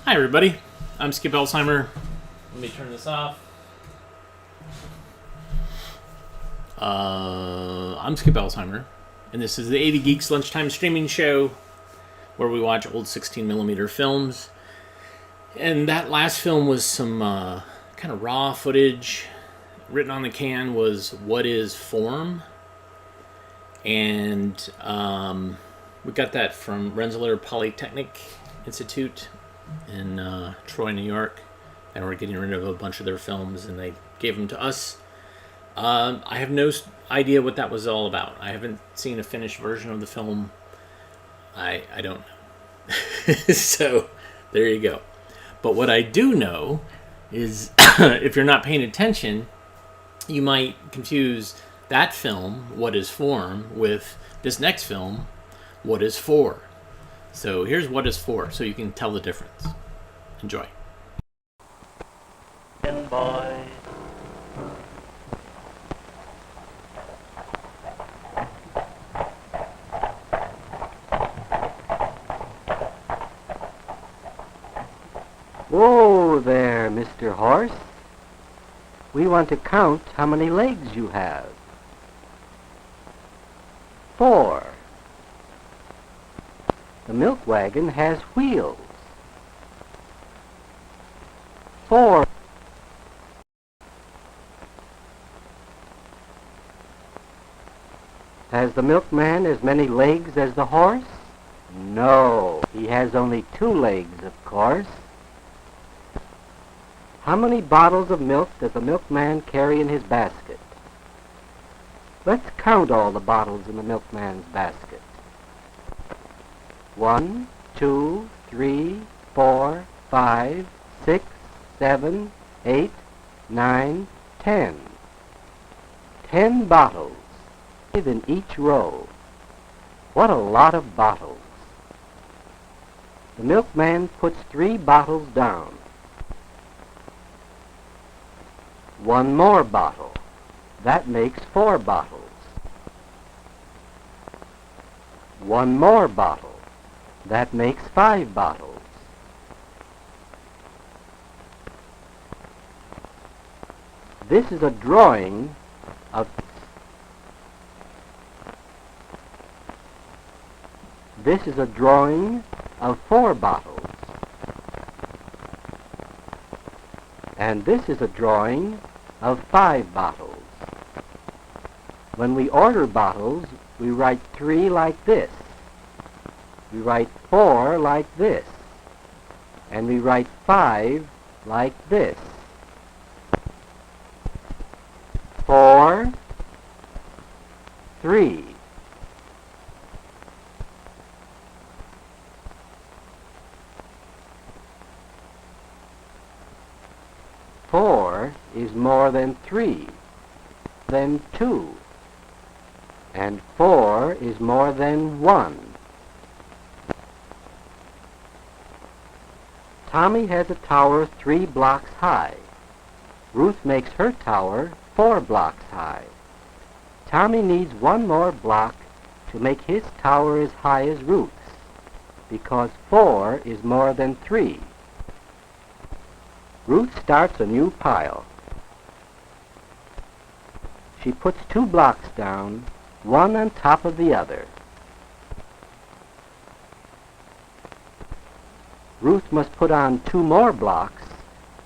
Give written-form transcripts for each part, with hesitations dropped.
Hi everybody, I'm Skip Alzheimer. Let me turn this off. I'm Skip Alzheimer, and this is the 80 Geeks Lunchtime streaming show where we watch old 16mm films. And that last film was some kind of raw footage. Written on the can was "What is Form?" And we got that from Rensselaer Polytechnic Institute in Troy, New York, and we're getting rid of a bunch of their films, and they gave them to us. I have no idea what that was all about. I haven't seen a finished version of the film. I don't know. So there you go. But what I do know is if you're not paying attention, you might confuse that film, What is Form, with this next film, What is For. So here's What is For, so you can tell the difference. Enjoy. And boy. Whoa there, Mr. Horse. We want to count how many legs you have. 4. The milk wagon has wheels. 4. Has the milkman as many legs as the horse? No, he has only 2 legs, of course. How many bottles of milk does the milkman carry in his basket? Let's count all the bottles in the milkman's basket. 1, 2, 3, 4, 5, 6, 7, 8, 9, 10. 10 bottles in each row. What a lot of bottles. The milkman puts 3 bottles down. 1 more bottle. That makes 4 bottles. 1 more bottle. That makes 5 bottles. This is a drawing of 4 bottles. And this is a drawing of 5 bottles. When we order bottles, we write 3 like this. We write 4 like this. And we write 5 like this. 4, 3. Four is more than 3, than 2, and 4 is more than 1. Tommy has a tower 3 blocks high. Ruth makes her tower 4 blocks high. Tommy needs 1 more block to make his tower as high as Ruth's, because 4 is more than 3. Ruth starts a new pile. She puts 2 blocks down, one on top of the other. Ruth must put on 2 more blocks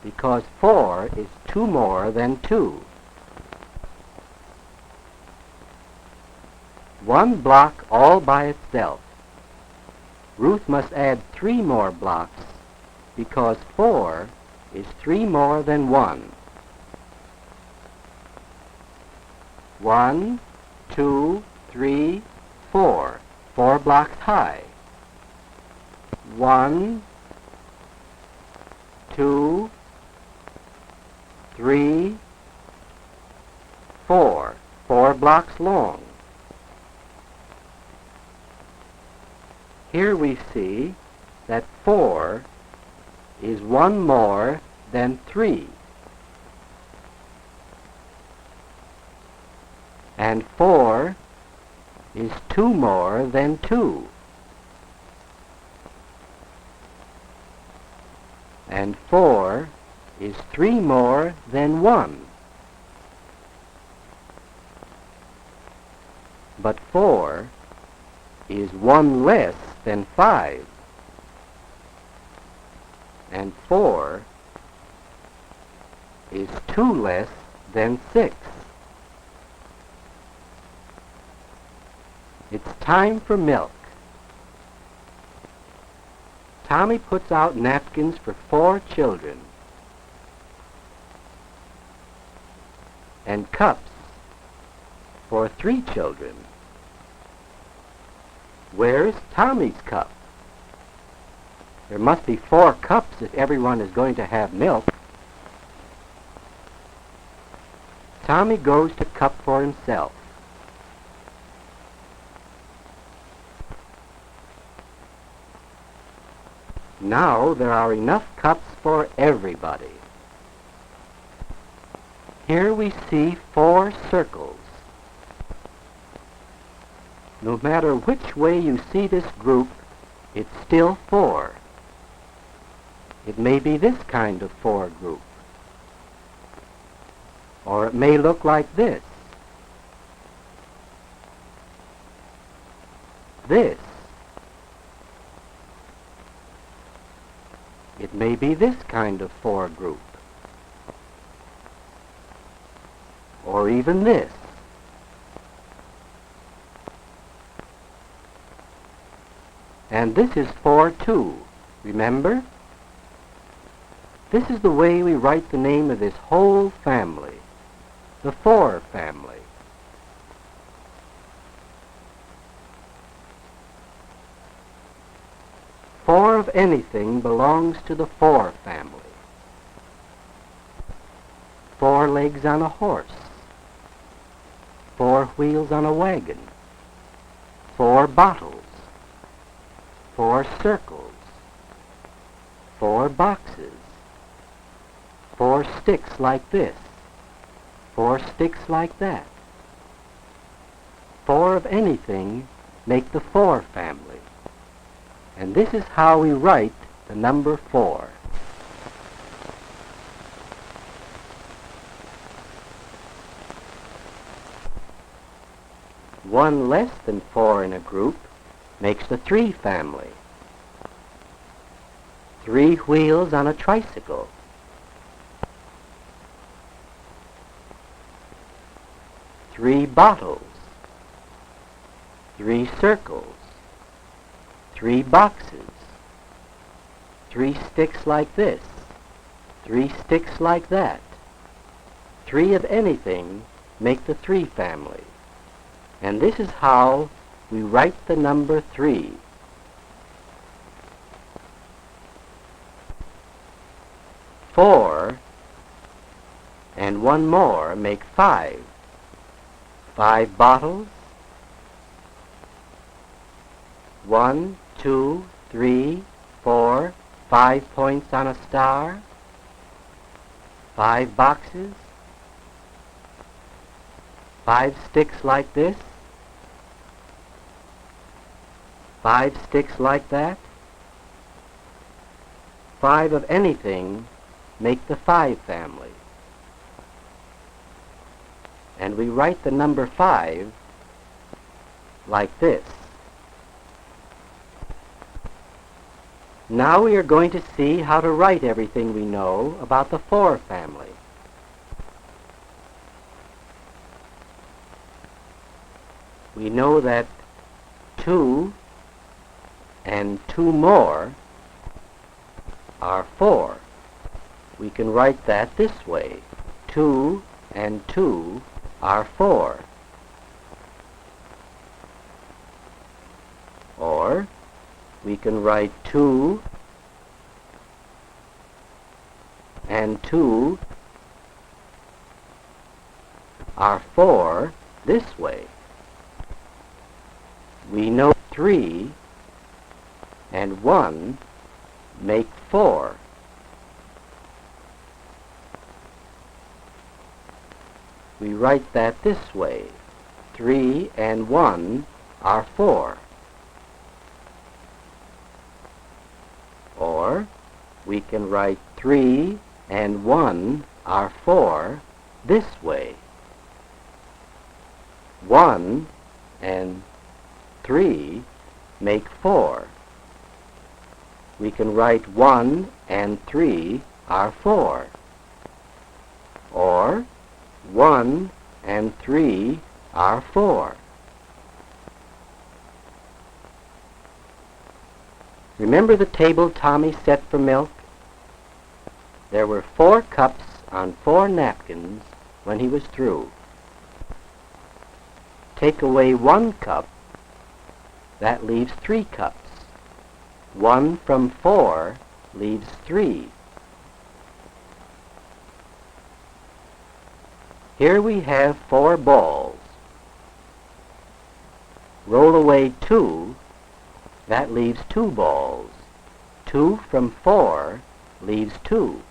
because 4 is 2 more than 2. 1 block all by itself. Ruth must add 3 more blocks because 4 is 3 more than 1. 1, 2, 3, 4. 4 blocks high. 1, 2, 3, 4. 4 blocks long. Here we see that 4 is 1 more than 3. And 4 is 2 more than 2. and 4 is 3 more than 1. But 4 is 1 less than 5. And 4 is 2 less than 6. It's time for milk. Tommy puts out napkins for 4 children and cups for 3 children. Where's Tommy's cup? There must be 4 cups if everyone is going to have milk. Tommy goes to cup for himself. Now there are enough cups for everybody. Here we see 4 circles. No matter which way you see this group, it's still 4. It may be this kind of 4 group. Or it may look like this. This. It may be this kind of 4 group. Or even this. And this is 4 too. Remember? This is the way we write the name of this whole family. The 4 family. Four of anything belongs to the 4 family. 4 legs on a horse. 4 wheels on a wagon. 4 bottles. 4 circles. 4 boxes. 4 sticks like this. 4 sticks like that. 4 of anything make the 4 family. And this is how we write the number 4. One less than 4 in a group makes the 3 family. 3 wheels on a tricycle. 3 bottles. 3 circles. 3 boxes. 3 sticks like this. 3 sticks like that. 3 of anything make the 3 family. And this is how we write the number 3. Four and 1 more make 5. 5 bottles. 1, 2, 3, 4, 5 points on a star. 5 boxes. 5 sticks like this. 5 sticks like that. 5 of anything make the 5 family. And we write the number 5 like this. Now we are going to see how to write everything we know about the 4 family. We know that 2 and 2 more are 4. We can write that this way. 2 and 2 are 4. Or we can write 2 and 2 are 4 this way. We know 3 and 1 make 4. We write that this way. 3 and 1 are 4. Or we can write 3 and 1 are 4 this way. 1 and 3 make 4. We can write 1 and 3 are 4. Or 1 and 3 are 4. Remember the table Tommy set for milk? There were 4 cups on 4 napkins when he was through. Take away 1 cup, that leaves 3 cups. 1 from 4 leaves 3. Here we have 4 balls. Roll away 2, that leaves 2 balls. 2 from 4 leaves 2.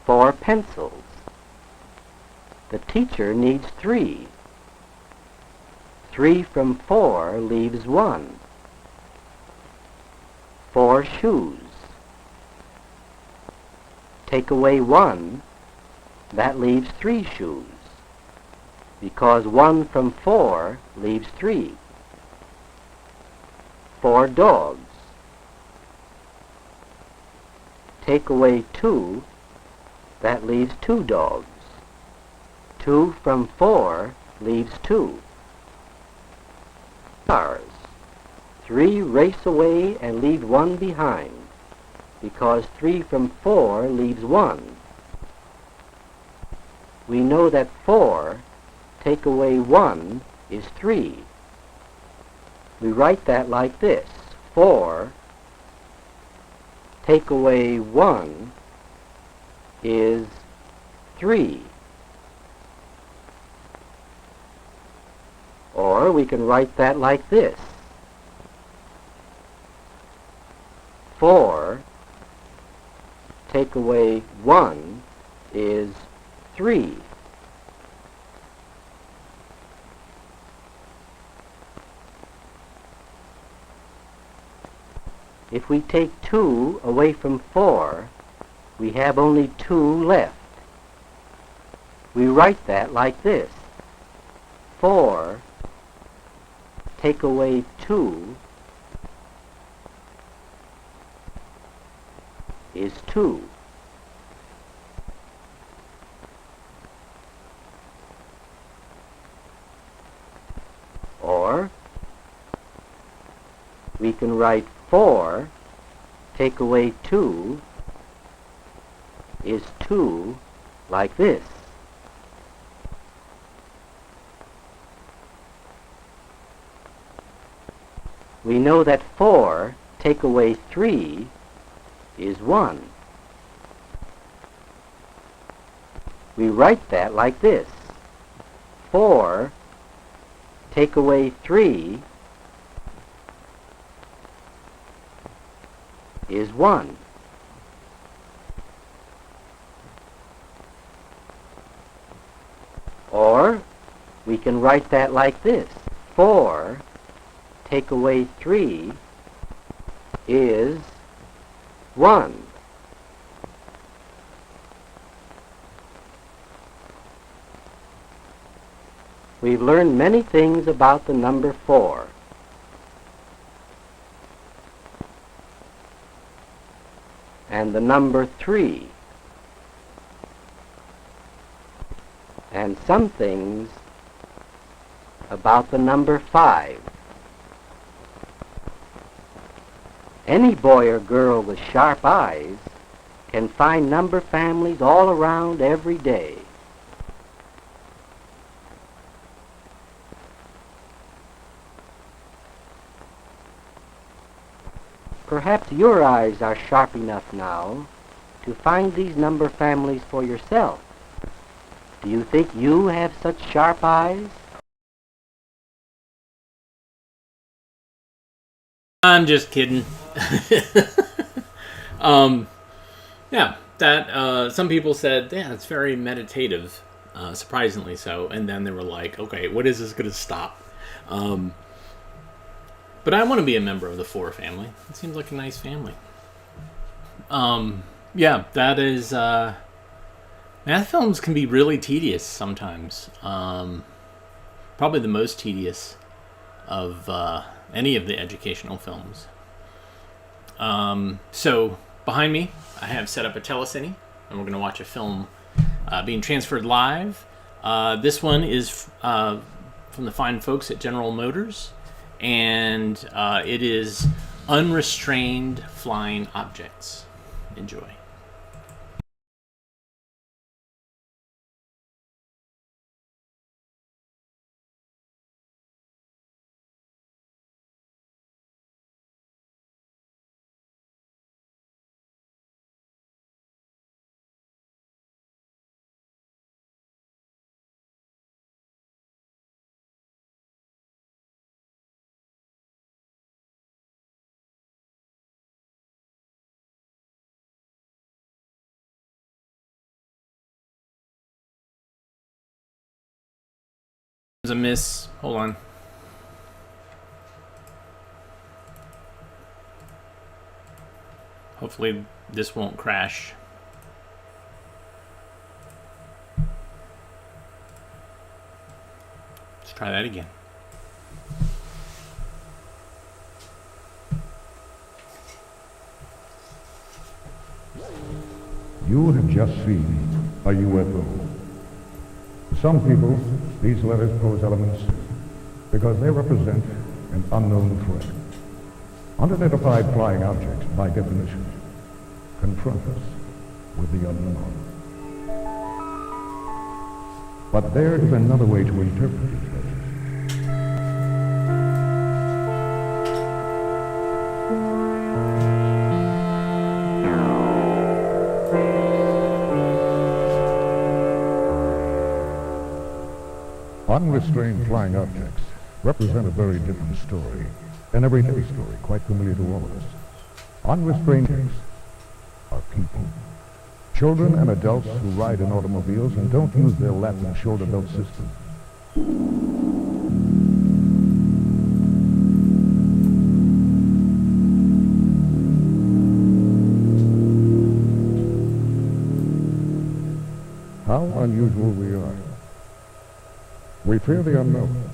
4 pencils. The teacher needs 3. 3 from 4 leaves 1. 4 shoes. Take away 1, that leaves 3 shoes, because 1 from 4 leaves 3. 4 dogs. Take away 2, that leaves 2 dogs. 2 from 4 leaves 2. Cars. 3 race away and leave 1 behind, because 3 from 4 leaves 1. We know that 4 take away 1 is 3. We write that like this. 4 take away 1 is 3. Or we can write that like this. 4 take away 1 is 3. If we take 2 away from 4, we have only 2 left. We write that like this. 4 take away 2 is 2. Or we can write 4 take away 2 is 2 like this. We know that 4 take away 3 is 1. We write that like this. 4 take away 3 is 1. Or we can write that like this. 4 take away 3 is 1. We've learned many things about the number 4. And the number 3. And some things about the number 5. Any boy or girl with sharp eyes can find number families all around every day. Perhaps your eyes are sharp enough now to find these number families for yourself. Do you think you have such sharp eyes? I'm just kidding. Yeah, that some people said, yeah, it's very meditative, surprisingly so. And then they were like, okay, what is this going to stop? But I want to be a member of the 4 family. It seems like a nice family. Yeah, that is... math films can be really tedious sometimes. Probably the most tedious of any of the educational films. So, behind me, I have set up a telecine, and we're going to watch a film being transferred live. This one is from the fine folks at General Motors, and it is Unrestrained Flying Objects. Enjoy. There's a miss. Hold on. Hopefully this won't crash. Let's try that again. You have just seen a UFO. To some people, these letters pose elements because they represent an unknown threat. Unidentified flying objects, by definition, confront us with the unknown. But there is another way to interpret these letters. Unrestrained flying objects represent a very different story, an everyday story quite familiar to all of us. Unrestrained objects are people. Children and adults who ride in automobiles and don't use their lap and shoulder belt system. How unusual we are. We fear the unknown,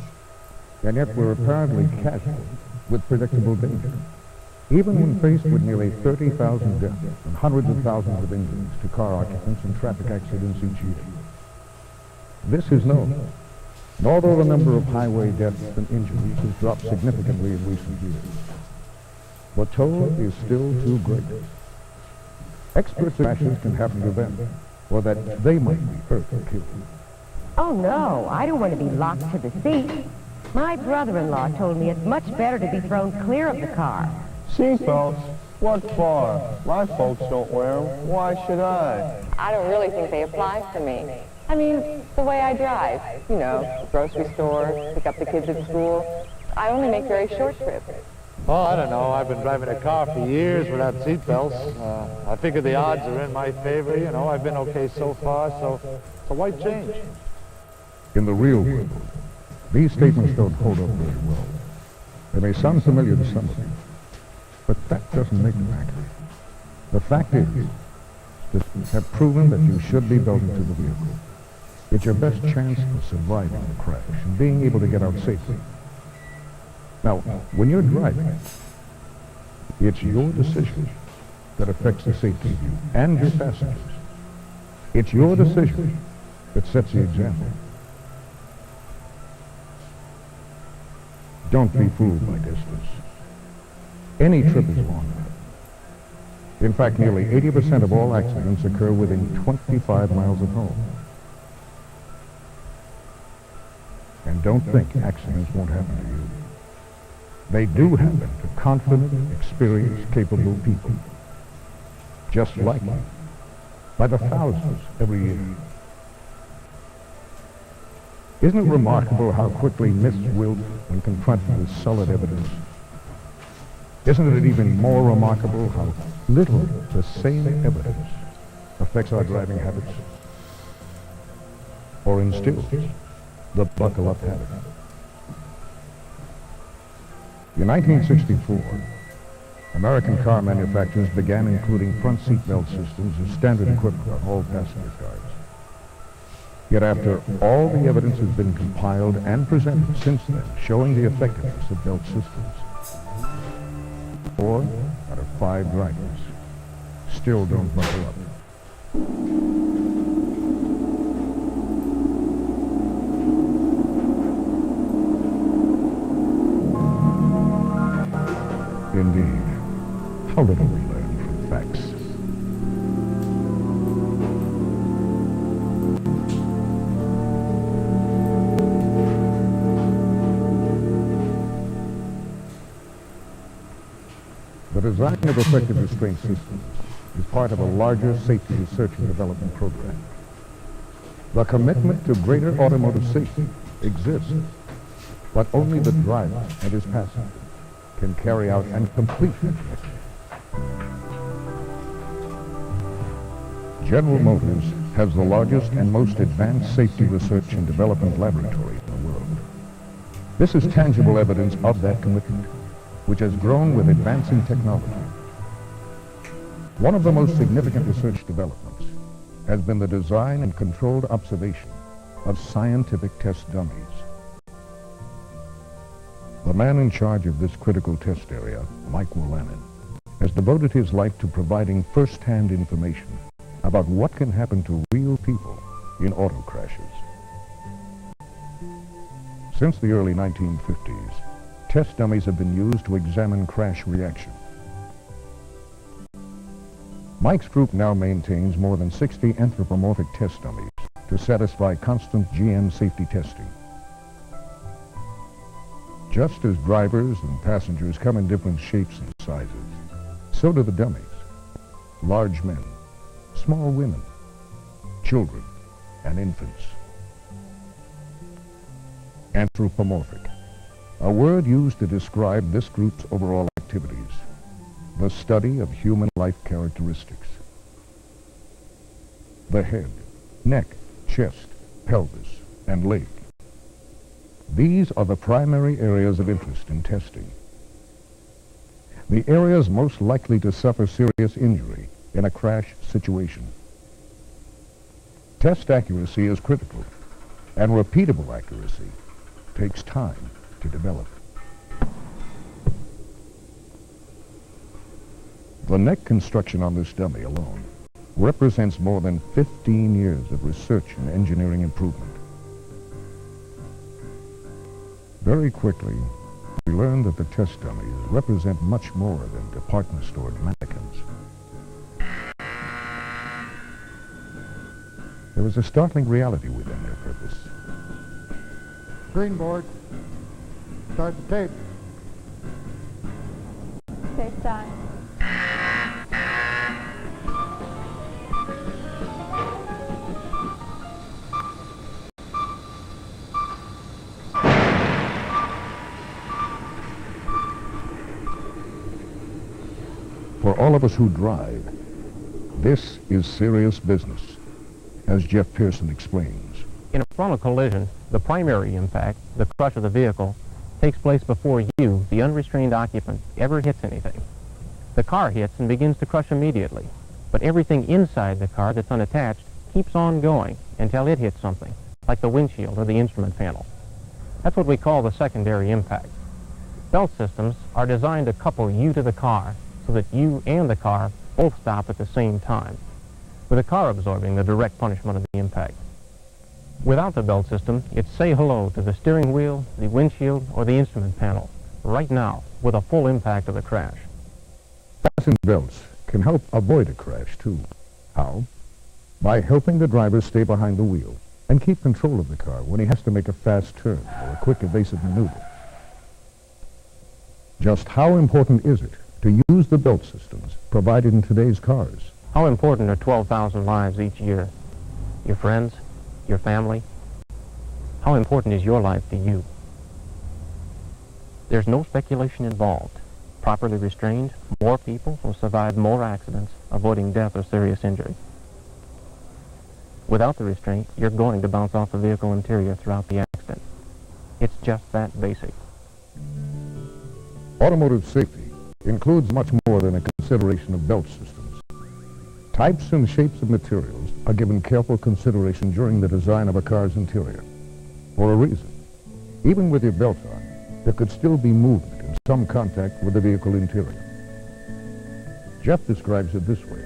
and yet we're apparently casual with predictable danger, even when faced with nearly 30,000 deaths and hundreds of thousands of injuries to car occupants and traffic accidents each year. This is known, and although the number of highway deaths and injuries has dropped significantly in recent years, the toll is still too great. Experts say crashes can happen to them, or that they might be hurt or killed. Oh, no, I don't want to be locked to the seat. My brother-in-law told me it's much better to be thrown clear of the car. Seatbelts? What for? My folks don't wear them. Why should I? I don't really think they apply to me. I mean, the way I drive. You know, grocery store, pick up the kids at school. I only make very short trips. Oh, I don't know. I've been driving a car for years without seatbelts. I figure the odds are in my favor. You know, I've been okay so far, so why change? In the real world, these statements don't hold up very well. They may sound familiar to some of you, but that doesn't make them accurate. The fact is, statistics have proven that you should be belted to the vehicle. It's your best chance of surviving the crash and being able to get out safely. Now, when you're driving, it's your decision that affects the safety of you and your passengers. It's your decision that sets the example. Don't be fooled by distance. Any trip is long enough. In fact, nearly 80% of all accidents occur within 25 miles of home. And don't think accidents won't happen to you. They do happen to confident, experienced, capable people. Just like you. By the thousands every year. Isn't it remarkable how quickly myths wilt when confronted with solid evidence? Isn't it even more remarkable how little the same evidence affects our driving habits? Or instills the buckle-up habit? In 1964, American car manufacturers began including front seatbelt systems as standard equipment on all passenger cars. Yet after all the evidence has been compiled and presented since then showing the effectiveness of belt systems, 4 out of 5 drivers still don't buckle up. Indeed, how little we learn from facts. The design of effective restraint systems is part of a larger safety research and development program. The commitment to greater automotive safety exists, but only the driver and his passenger can carry out and complete the commitment. General Motors has the largest and most advanced safety research and development laboratory in the world. This is tangible evidence of that commitment, which has grown with advancing technology. One of the most significant research developments has been the design and controlled observation of scientific test dummies. The man in charge of this critical test area, Mike Willanen, has devoted his life to providing first-hand information about what can happen to real people in auto crashes. Since the early 1950s, test dummies have been used to examine crash reaction. Mike's group now maintains more than 60 anthropomorphic test dummies to satisfy constant GM safety testing. Just as drivers and passengers come in different shapes and sizes, so do the dummies. Large men, small women, children, and infants. Anthropomorphic, a word used to describe this group's overall activities, the study of human life characteristics. The head, neck, chest, pelvis, and leg. These are the primary areas of interest in testing. The areas most likely to suffer serious injury in a crash situation. Test accuracy is critical, and repeatable accuracy takes time to develop. The neck construction on this dummy alone represents more than 15 years of research and engineering improvement. Very quickly, we learned that the test dummies represent much more than department store mannequins. There was a startling reality within their purpose. Green board. Start the tape. Tape time. For all of us who drive, this is serious business, as Jeff Pearson explains. In a frontal collision, the primary impact, the crush of the vehicle, takes place before you, the unrestrained occupant, ever hits anything. The car hits and begins to crush immediately, but everything inside the car that's unattached keeps on going until it hits something, like the windshield or the instrument panel. That's what we call the secondary impact. Belt systems are designed to couple you to the car so that you and the car both stop at the same time, with the car absorbing the direct punishment of the impact. Without the belt system, it's say hello to the steering wheel, the windshield, or the instrument panel, right now, with a full impact of the crash. Fastened belts can help avoid a crash, too. How? By helping the driver stay behind the wheel and keep control of the car when he has to make a fast turn or a quick evasive maneuver. Just how important is it to use the belt systems provided in today's cars? How important are 12,000 lives each year? Your friends? Your family? How important is your life to you? There's no speculation involved. Properly restrained, more people will survive more accidents, avoiding death or serious injury. Without the restraint, you're going to bounce off the vehicle interior throughout the accident. It's just that basic. Automotive safety includes much more than a consideration of belt systems. Types and shapes of materials are given careful consideration during the design of a car's interior. For a reason, even with your belt on, there could still be movement and some contact with the vehicle interior. Jeff describes it this way.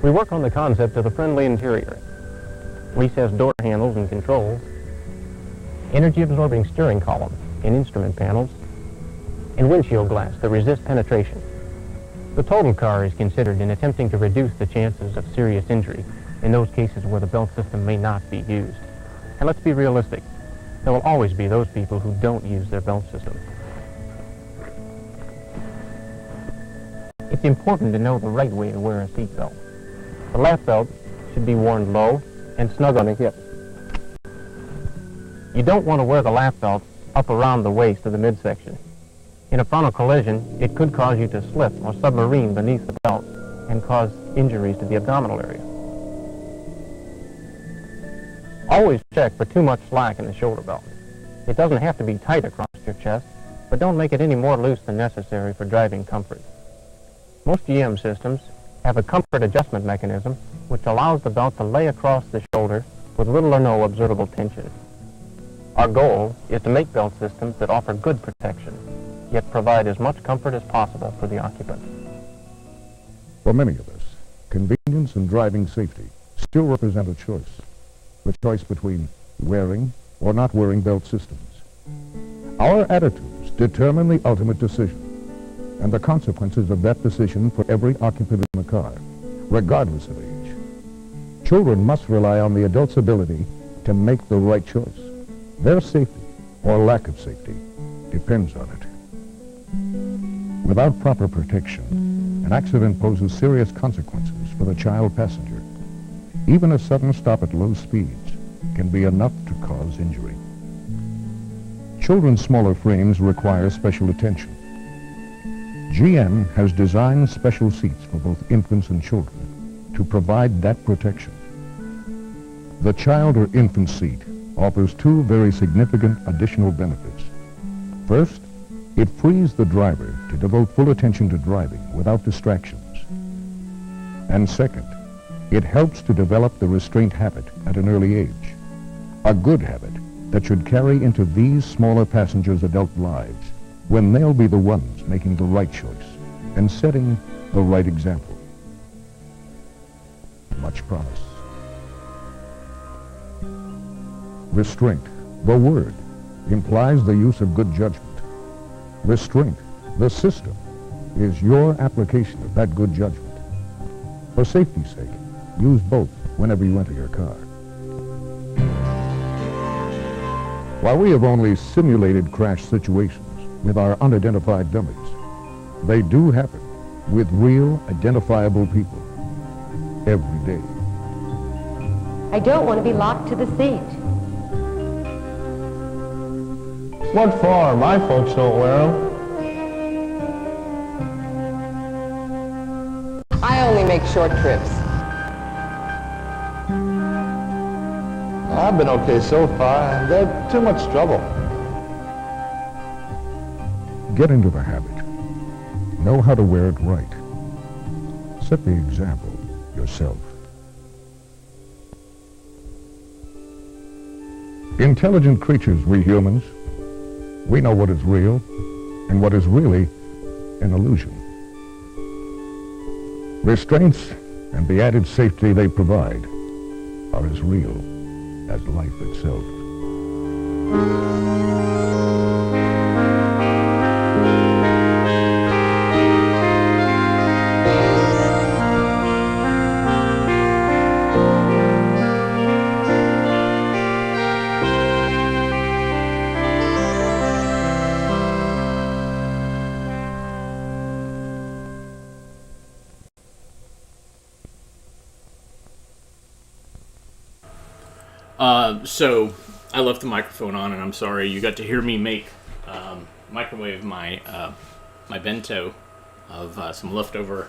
We work on the concept of a friendly interior. Recessed door handles and controls, energy-absorbing steering column and instrument panels, and windshield glass that resist penetration. The total car is considered in attempting to reduce the chances of serious injury in those cases where the belt system may not be used. And let's be realistic. There will always be those people who don't use their belt system. It's important to know the right way to wear a seatbelt. The lap belt should be worn low and snug on the hip. You don't want to wear the lap belt up around the waist of the midsection. In a frontal collision, it could cause you to slip or submarine beneath the belt and cause injuries to the abdominal area. Always check for too much slack in the shoulder belt. It doesn't have to be tight across your chest, but don't make it any more loose than necessary for driving comfort. Most GM systems have a comfort adjustment mechanism which allows the belt to lay across the shoulder with little or no observable tension. Our goal is to make belt systems that offer good protection, yet provide as much comfort as possible for the occupant. For many of us, convenience and driving safety still represent a choice. The choice between wearing or not wearing belt systems. Our attitudes determine the ultimate decision and the consequences of that decision for every occupant in the car, regardless of age. Children must rely on the adult's ability to make the right choice. Their safety or lack of safety depends on it. Without proper protection, an accident poses serious consequences for the child passenger. Even a sudden stop at low speeds can be enough to cause injury. Children's smaller frames require special attention. GM has designed special seats for both infants and children to provide that protection. The child or infant seat offers two very significant additional benefits. First, it frees the driver to devote full attention to driving without distractions. And second, it helps to develop the restraint habit at an early age, a good habit that should carry into these smaller passengers' adult lives when they'll be the ones making the right choice and setting the right example. Much promise. Restraint, the word, implies the use of good judgment. Restraint, the system, is your application of that good judgment. For safety's sake, use both whenever you enter your car. While we have only simulated crash situations with our unidentified dummies, they do happen with real, identifiable people every day. I don't want to be locked to the seat. What for? My folks don't wear them. I only make short trips. I've been okay so far, and they're too much trouble. Get into the habit. Know how to wear it right. Set the example yourself. Intelligent creatures, we humans. We know what is real and what is really an illusion. Restraints and the added safety they provide are as real as life itself. So I left the microphone on, and I'm sorry. You got to hear me microwave my bento of some leftover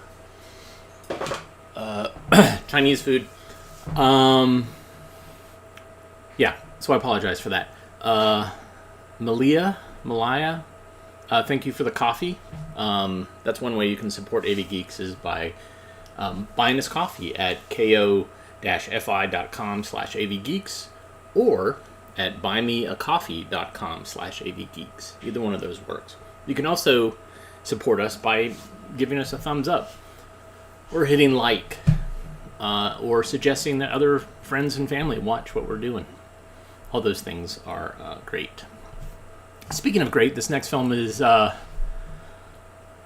Chinese food. Yeah, so I apologize for that. Malaya, Thank you for the coffee. That's one way you can support AV Geeks is by buying us coffee at ko-fi.com/avgeeks or at buymeacoffee.com/avgeeks. Either one of those works. You can also support us by giving us a thumbs up or hitting like or suggesting that other friends and family watch what we're doing. All those things are great. Speaking of great, this next film is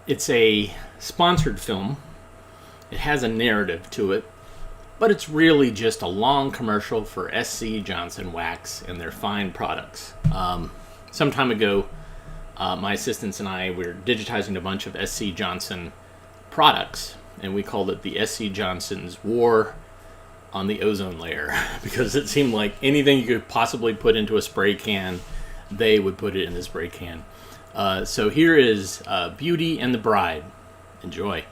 it's a sponsored film. It has a narrative to it, but it's really just a long commercial for SC Johnson Wax and their fine products. Some time ago, my assistants and I were digitizing a bunch of SC Johnson products, and we called it the SC Johnson's War on the Ozone Layer because it seemed like anything you could possibly put into a spray can, they would put it in the spray can. So here is Beauty and the Bride. Enjoy.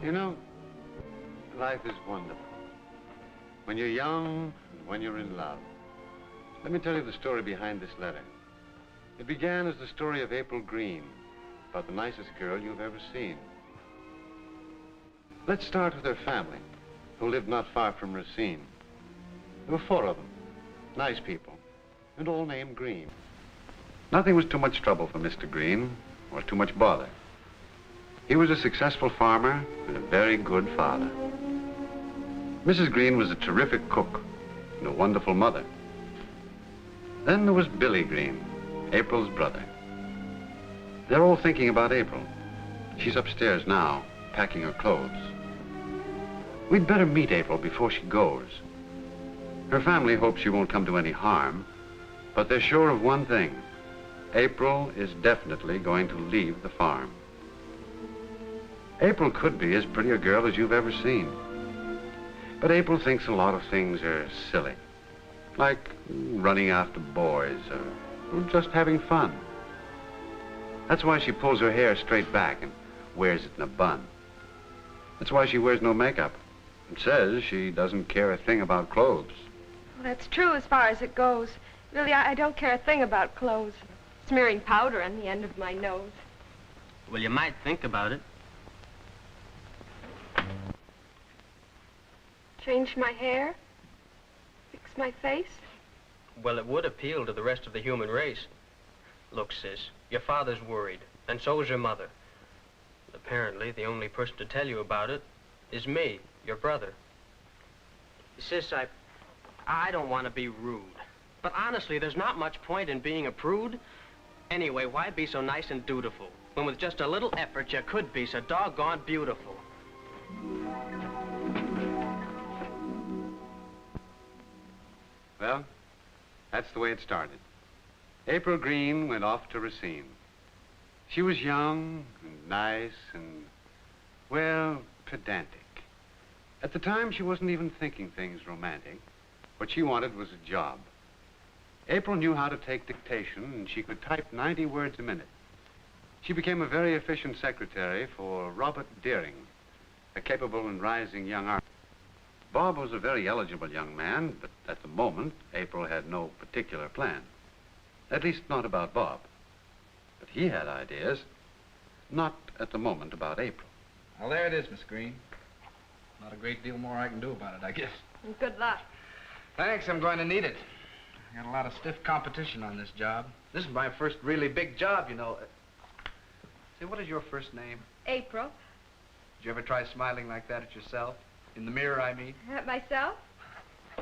You know, life is wonderful. When you're young and when you're in love. Let me tell you the story behind this letter. It began as the story of April Green, about the nicest girl you've ever seen. Let's start with her family, who lived not far from Racine. There were 4 of them, nice people, and all named Green. Nothing was too much trouble for Mr. Green, or too much bother. He was a successful farmer and a very good father. Mrs. Green was a terrific cook and a wonderful mother. Then there was Billy Green, April's brother. They're all thinking about April. She's upstairs now, packing her clothes. We'd better meet April before she goes. Her family hopes she won't come to any harm, but they're sure of one thing. April is definitely going to leave the farm. April could be as pretty a girl as you've ever seen. But April thinks a lot of things are silly, like running after boys or just having fun. That's why she pulls her hair straight back and wears it in a bun. That's why she wears no makeup and says she doesn't care a thing about clothes. Well, that's true as far as it goes. Really, I don't care a thing about clothes. Smearing powder on the end of my nose. Well, you might think about it. Change my hair? Fix my face? Well, it would appeal to the rest of the human race. Look, sis, your father's worried, and so is your mother. Apparently, the only person to tell you about it is me, your brother. Sis, I don't want to be rude, but honestly, there's not much point in being a prude. Anyway, why be so nice and dutiful, when with just a little effort you could be so doggone beautiful? Well, that's the way it started. April Green went off to Racine. She was young and nice and, well, pedantic. At the time, she wasn't even thinking things romantic. What she wanted was a job. April knew how to take dictation, and she could type 90 words a minute. She became a very efficient secretary for Robert Deering, a capable and rising young artist. Bob was a very eligible young man, but at the moment, April had no particular plan. At least not about Bob. But he had ideas. Not at the moment about April. Well, there it is, Miss Green. Not a great deal more I can do about it, I guess. Good luck. Thanks, I'm going to need it. I got a lot of stiff competition on this job. This is my first really big job, you know. Say, what is your first name? April. Did you ever try smiling like that at yourself? In the mirror, I mean. At myself?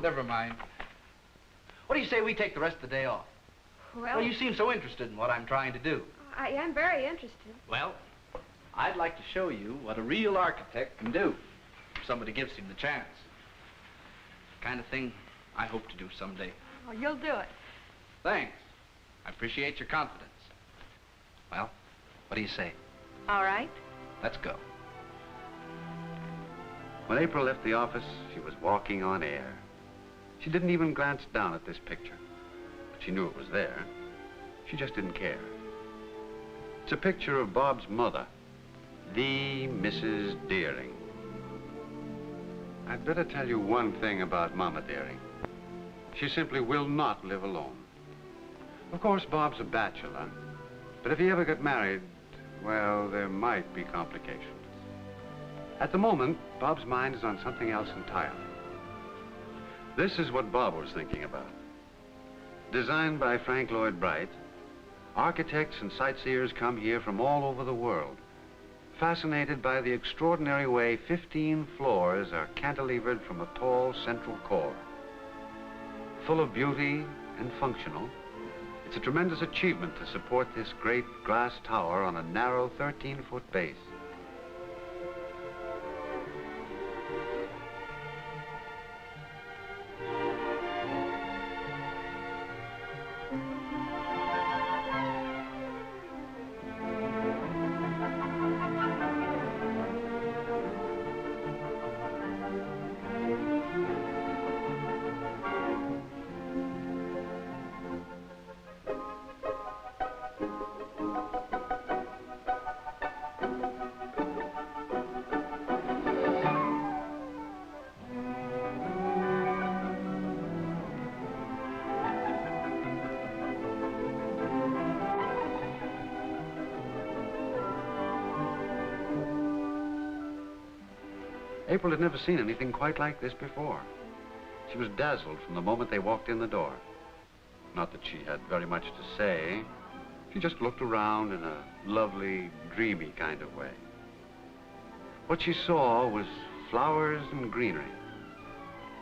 Never mind. What do you say we take the rest of the day off? Well, you seem so interested in what I'm trying to do. I am very interested. Well, I'd like to show you what a real architect can do if somebody gives him the chance. The kind of thing I hope to do someday. Oh, you'll do it. Thanks. I appreciate your confidence. Well, what do you say? All right. Let's go. When April left the office, she was walking on air. She didn't even glance down at this picture. But she knew it was there. She just didn't care. It's a picture of Bob's mother, the Mrs. Deering. I'd better tell you one thing about Mama Deering. She simply will not live alone. Of course, Bob's a bachelor, but if he ever got married, well, there might be complications. At the moment, Bob's mind is on something else entirely. This is what Bob was thinking about. Designed by Frank Lloyd Wright, architects and sightseers come here from all over the world, fascinated by the extraordinary way 15 floors are cantilevered from a tall central core. Full of beauty and functional, it's a tremendous achievement to support this great glass tower on a narrow 13-foot base. April had never seen anything quite like this before. She was dazzled from the moment they walked in the door. Not that she had very much to say. She just looked around in a lovely, dreamy kind of way. What she saw was flowers and greenery.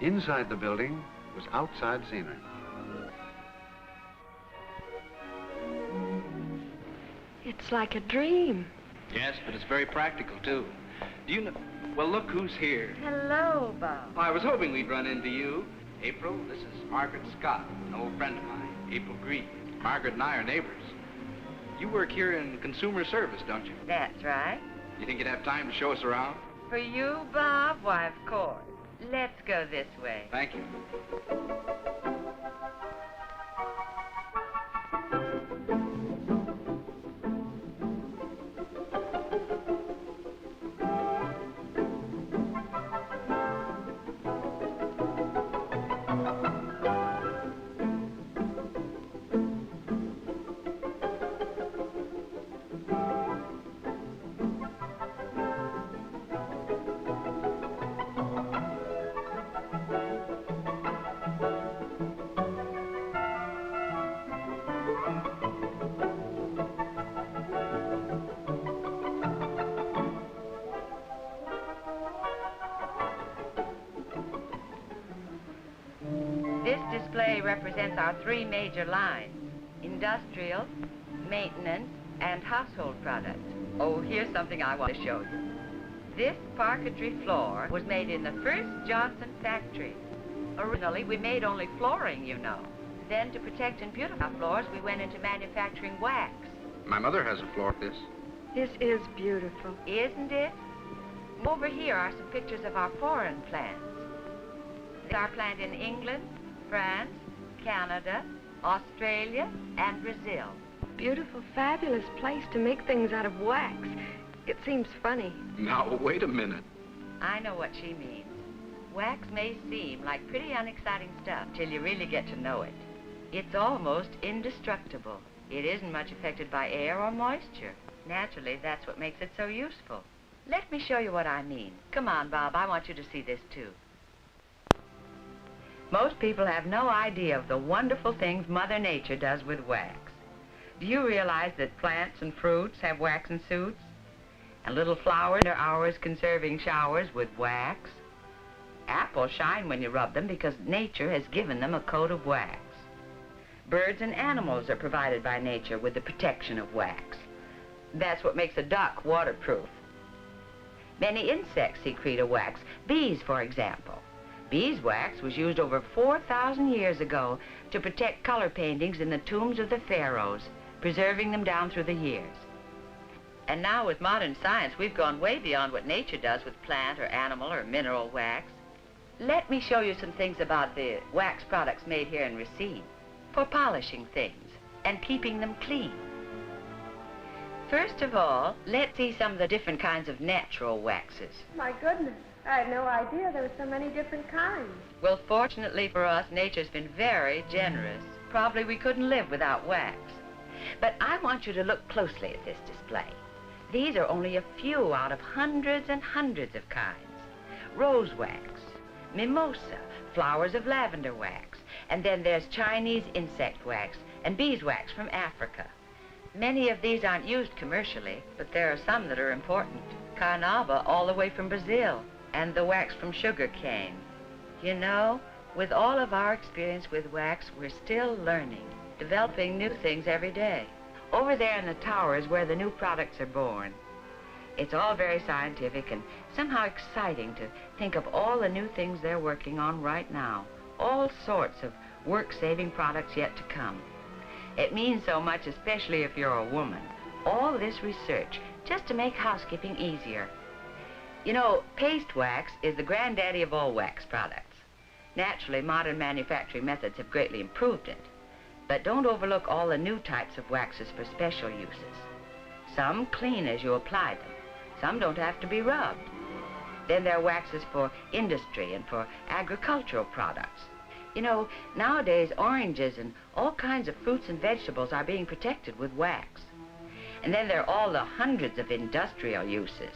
Inside the building was outside scenery. It's like a dream. Yes, but it's very practical, too. Do you know... Well, look who's here. Hello, Bob. I was hoping we'd run into you. April, this is Margaret Scott, an old friend of mine, April Green. Margaret and I are neighbors. You work here in consumer service, don't you? That's right. You think you'd have time to show us around? For you, Bob? Why, of course. Let's go this way. Thank you. This display represents our three major lines: industrial, maintenance, and household products. Oh, here's something I want to show you. This parquetry floor was made in the first Johnson factory. Originally, we made only flooring, you know. Then, to protect and beautify floors, we went into manufacturing wax. My mother has a floor like this. This is beautiful. Isn't it? Over here are some pictures of our foreign plants. There's our plant in England, France, Canada, Australia, and Brazil. Beautiful, fabulous place to make things out of wax. It seems funny. Now, wait a minute. I know what she means. Wax may seem like pretty unexciting stuff till you really get to know it. It's almost indestructible. It isn't much affected by air or moisture. Naturally, that's what makes it so useful. Let me show you what I mean. Come on, Bob, I want you to see this too. Most people have no idea of the wonderful things Mother Nature does with wax. Do you realize that plants and fruits have waxen suits? And little flowers are hours conserving showers with wax? Apples shine when you rub them because nature has given them a coat of wax. Birds and animals are provided by nature with the protection of wax. That's what makes a duck waterproof. Many insects secrete a wax. Bees, for example. Beeswax was used over 4,000 years ago to protect color paintings in the tombs of the pharaohs. preserving them down through the years. And now with modern science, we've gone way beyond what nature does with plant or animal or mineral wax. Let me show you some things about the wax products made here in Racine for polishing things and keeping them clean. First of all, let's see some of the different kinds of natural waxes. My goodness, I had no idea there were so many different kinds. Well, fortunately for us, nature's been very generous. Probably we couldn't live without wax. But I want you to look closely at this display. These are only a few out of hundreds and hundreds of kinds. Rose wax, mimosa, flowers of lavender wax, and then there's Chinese insect wax and beeswax from Africa. Many of these aren't used commercially, but there are some that are important. Carnauba all the way from Brazil, and the wax from sugar cane. You know, with all of our experience with wax, we're still learning, developing new things every day. Over there in the tower is where the new products are born. It's all very scientific and somehow exciting to think of all the new things they're working on right now. All sorts of work-saving products yet to come. It means so much, especially if you're a woman. All this research just to make housekeeping easier. You know, paste wax is the granddaddy of all wax products. Naturally, modern manufacturing methods have greatly improved it. But don't overlook all the new types of waxes for special uses. Some clean as you apply them. Some don't have to be rubbed. Then there are waxes for industry and for agricultural products. You know, nowadays oranges and all kinds of fruits and vegetables are being protected with wax. And then there are all the hundreds of industrial uses.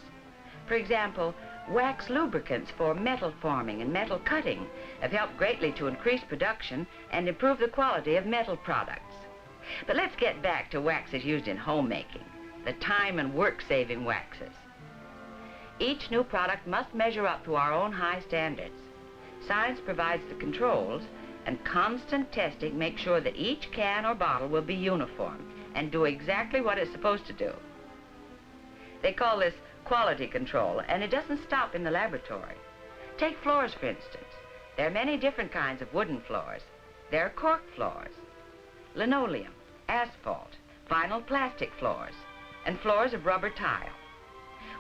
For example, wax lubricants for metal forming and metal cutting have helped greatly to increase production and improve the quality of metal products. But let's get back to waxes used in homemaking, the time and work-saving waxes. Each new product must measure up to our own high standards. Science provides the controls, and constant testing makes sure that each can or bottle will be uniform and do exactly what it's supposed to do. They call this quality control, and it doesn't stop in the laboratory. Take floors, for instance. There are many different kinds of wooden floors. There are cork floors, linoleum, asphalt, vinyl plastic floors, and floors of rubber tile.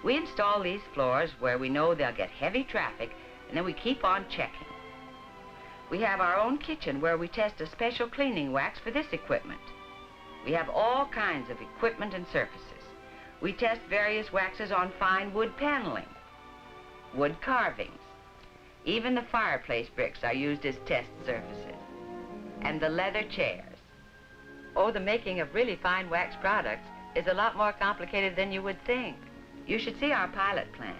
We install these floors where we know they'll get heavy traffic, and then we keep on checking. We have our own kitchen where we test a special cleaning wax for this equipment. We have all kinds of equipment and surfaces. We test various waxes on fine wood paneling, wood carvings. Even the fireplace bricks are used as test surfaces. And the leather chairs. Oh, the making of really fine wax products is a lot more complicated than you would think. You should see our pilot plant.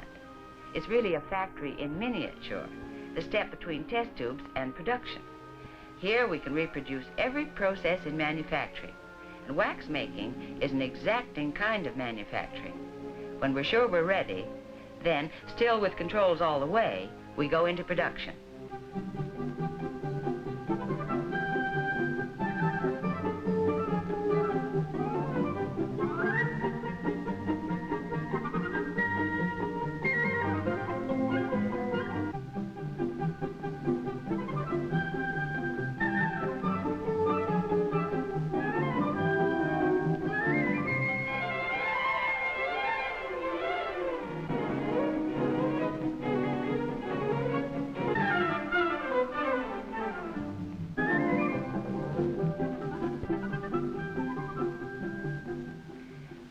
It's really a factory in miniature, the step between test tubes and production. Here we can reproduce every process in manufacturing. And wax making is an exacting kind of manufacturing. When we're sure we're ready, then, still with controls all the way, we go into production.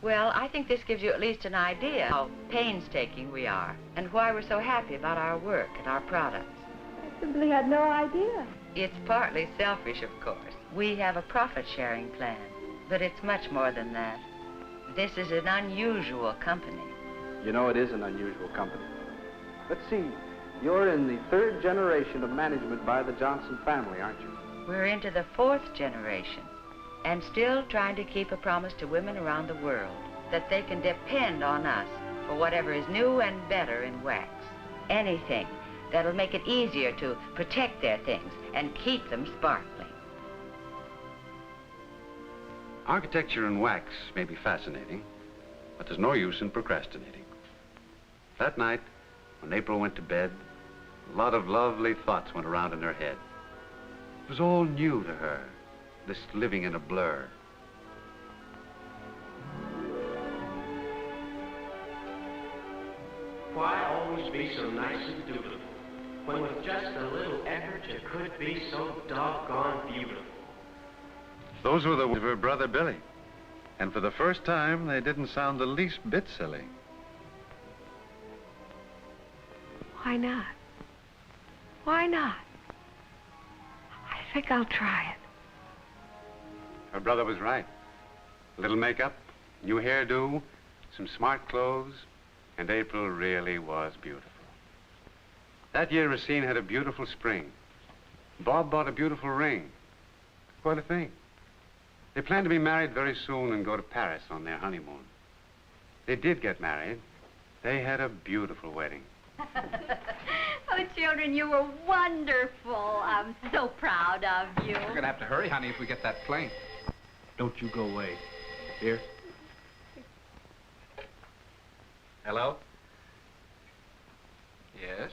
Well, I think this gives you at least an idea how painstaking we are and why we're so happy about our work and our products. I simply had no idea. It's partly selfish, of course. We have a profit-sharing plan, but it's much more than that. This is an unusual company. You know, it is an unusual company. Let's see, you're in the third generation of management by the Johnson family, aren't you? We're into the fourth generation, and still trying to keep a promise to women around the world that they can depend on us for whatever is new and better in wax. Anything that'll make it easier to protect their things and keep them sparkling. Architecture in wax may be fascinating, but there's no use in procrastinating. That night, when April went to bed, a lot of lovely thoughts went around in her head. It was all new to her, this living in a blur. why always be so nice and dutiful, when with just a little effort you could be so doggone beautiful? Those were the words of her brother Billy. And for the first time, they didn't sound the least bit silly. Why not? Why not? I think I'll try it. Her brother was right. A little makeup, new hairdo, some smart clothes, and April really was beautiful. That year, Racine had a beautiful spring. Bob bought a beautiful ring. Quite a thing. They planned to be married very soon and go to Paris on their honeymoon. They did get married. They had a beautiful wedding. Oh, children, you were wonderful. I'm so proud of you. We're gonna have to hurry, honey, if we get that plane. Don't you go away. Here. Hello? Yes?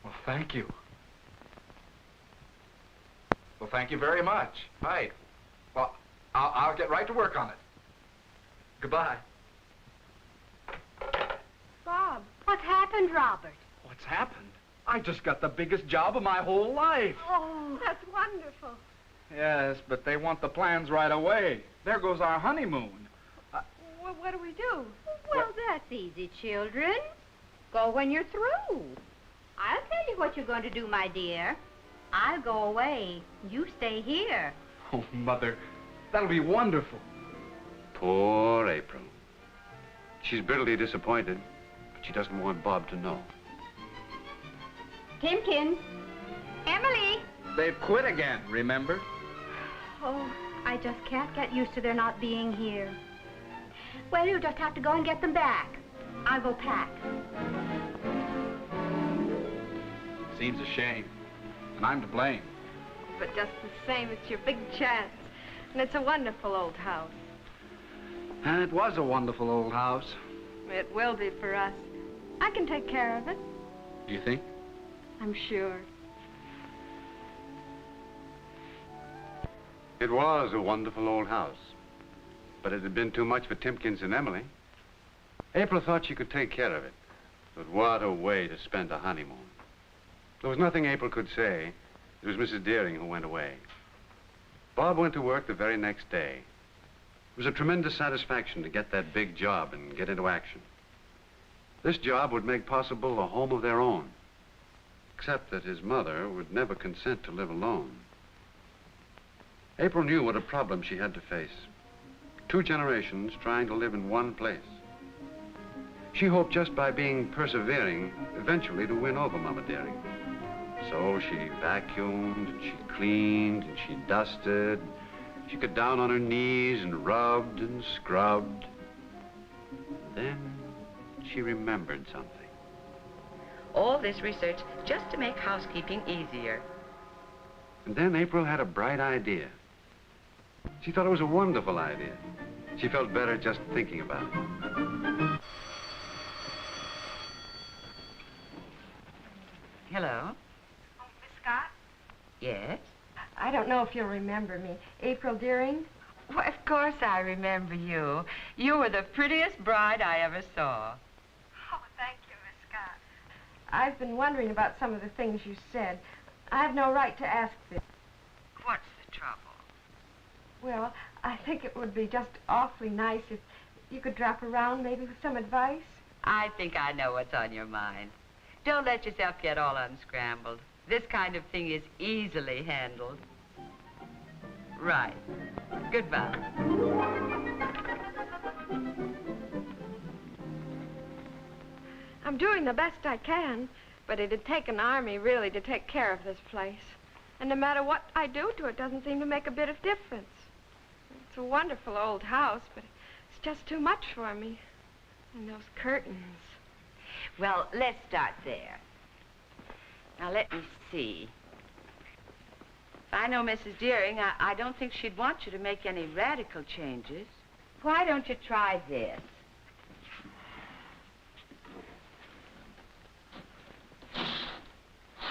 Well, thank you. Well, thank you very much. Right. Well, I'll get right to work on it. Goodbye. Bob, what's happened, Robert? What's happened? I just got the biggest job of my whole life. Oh, that's wonderful. Yes, but they want the plans right away. There goes our honeymoon. Well, what do we do? Well, that's easy, children. Go when you're through. I'll tell you what you're going to do, my dear. I'll go away. You stay here. Oh, Mother, that'll be wonderful. Poor April. She's bitterly disappointed, but she doesn't want Bob to know. Timkins. Emily. They've quit again, remember? Oh, I just can't get used to their not being here. Well, you'll just have to go and get them back. I'll go pack. Seems a shame, and I'm to blame. But just the same, it's your big chance. And it's a wonderful old house. And it was a wonderful old house. It will be for us. I can take care of it. Do you think? I'm sure. It was a wonderful old house, but it had been too much for Timkins and Emily. April thought she could take care of it, but what a way to spend a honeymoon. There was nothing April could say. It was Mrs. Deering who went away. Bob went to work the very next day. It was a tremendous satisfaction to get that big job and get into action. This job would make possible a home of their own, except that his mother would never consent to live alone. April knew what a problem she had to face. 2 generations trying to live in one place. She hoped just by being persevering, eventually to win over Mama Deering. So she vacuumed, and she cleaned, and she dusted. She got down on her knees and rubbed and scrubbed. Then she remembered something. All this research just to make housekeeping easier. And then April had a bright idea. She thought it was a wonderful idea. She felt better just thinking about it. Hello? Oh, Miss Scott? Yes? I don't know if you'll remember me. April Deering? Why, of course I remember you. You were the prettiest bride I ever saw. Oh, thank you, Miss Scott. I've been wondering about some of the things you said. I have no right to ask this. What's the trouble? Well, I think it would be just awfully nice if you could drop around maybe with some advice. I think I know what's on your mind. Don't let yourself get all unscrambled. This kind of thing is easily handled. Right. Goodbye. I'm doing the best I can, but it'd take an army really to take care of this place. And no matter what I do to it, doesn't seem to make a bit of difference. It's a wonderful old house, but it's just too much for me. And those curtains. Well, let's start there. Now, let me see. If I know Mrs. Deering, I don't think she'd want you to make any radical changes. Why don't you try this?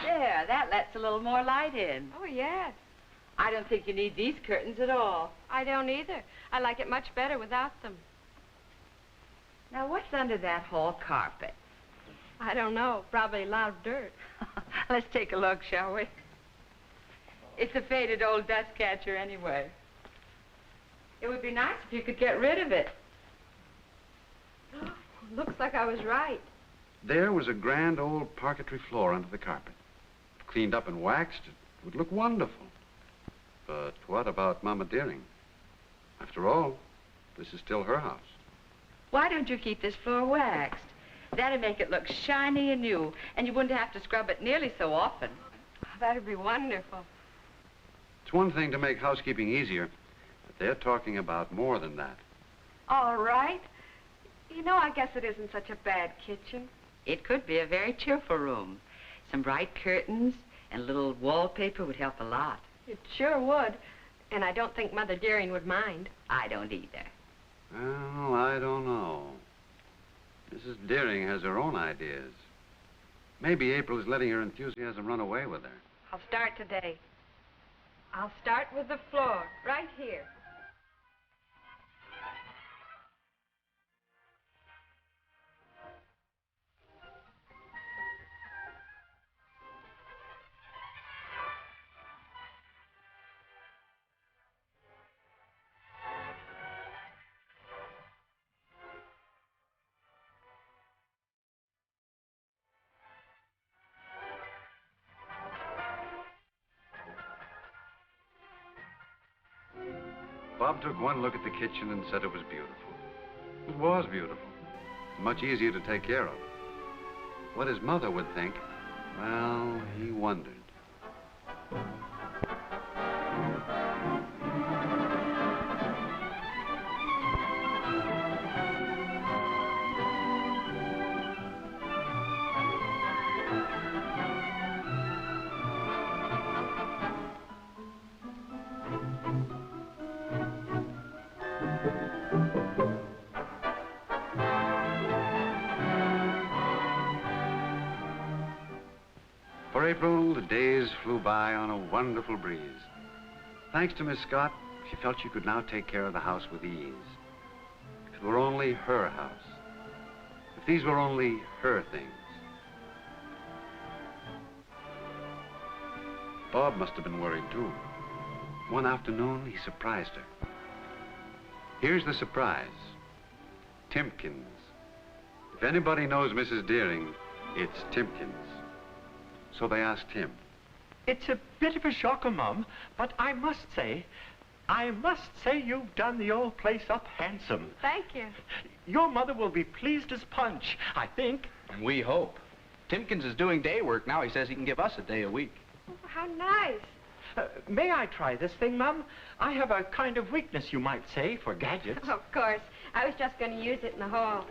There, that lets a little more light in. Oh, yes. I don't think you need these curtains at all. I don't either. I like it much better without them. Now, what's under that hall carpet? I don't know. Probably a lot of dirt. Let's take a look, shall we? It's a faded old dust catcher anyway. It would be nice if you could get rid of it. Looks like I was right. There was a grand old parquetry floor under the carpet. If cleaned up and waxed, it would look wonderful. But what about Mama Deering? After all, this is still her house. Why don't you keep this floor waxed? That'd make it look shiny and new, and you wouldn't have to scrub it nearly so often. That'd be wonderful. It's one thing to make housekeeping easier, but they're talking about more than that. All right. You know, I guess it isn't such a bad kitchen. It could be a very cheerful room. Some bright curtains and a little wallpaper would help a lot. It sure would. And I don't think Mother Deering would mind. I don't either. Well, I don't know. Mrs. Deering has her own ideas. Maybe April is letting her enthusiasm run away with her. I'll start today. I'll start with the floor, right here. Bob took one look at the kitchen and said it was beautiful. It was beautiful. Much easier to take care of. What his mother would think, well, he wondered. For April, the days flew by on a wonderful breeze. Thanks to Miss Scott, she felt she could now take care of the house with ease. If it were only her house. If these were only her things. Bob must have been worried, too. One afternoon, he surprised her. Here's the surprise. Timpkins. If anybody knows Mrs. Deering, it's Timpkins. So they asked him. It's a bit of a shocker, Mum, but I must say you've done the old place up handsome. Thank you. Your mother will be pleased as punch, I think. And we hope. Timpkins is doing day work now. He says he can give us a day a week. Oh, how nice. May I try this thing, Mum? I have a kind of weakness, you might say, for gadgets. Of course. I was just going to use it in the hall.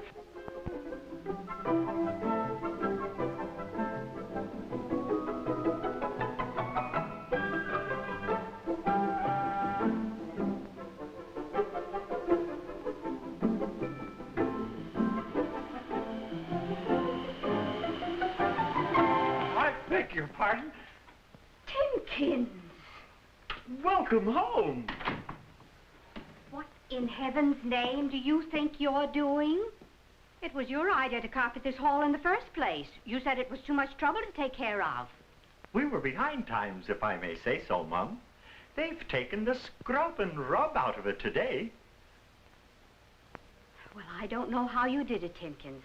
Beg your pardon? Timpkins! Welcome home. What in heaven's name do you think you're doing? It was your idea to carpet this hall in the first place. You said it was too much trouble to take care of. We were behind times, if I may say so, Mum. They've taken the scrub and rub out of it today. Well, I don't know how you did it, Timpkins,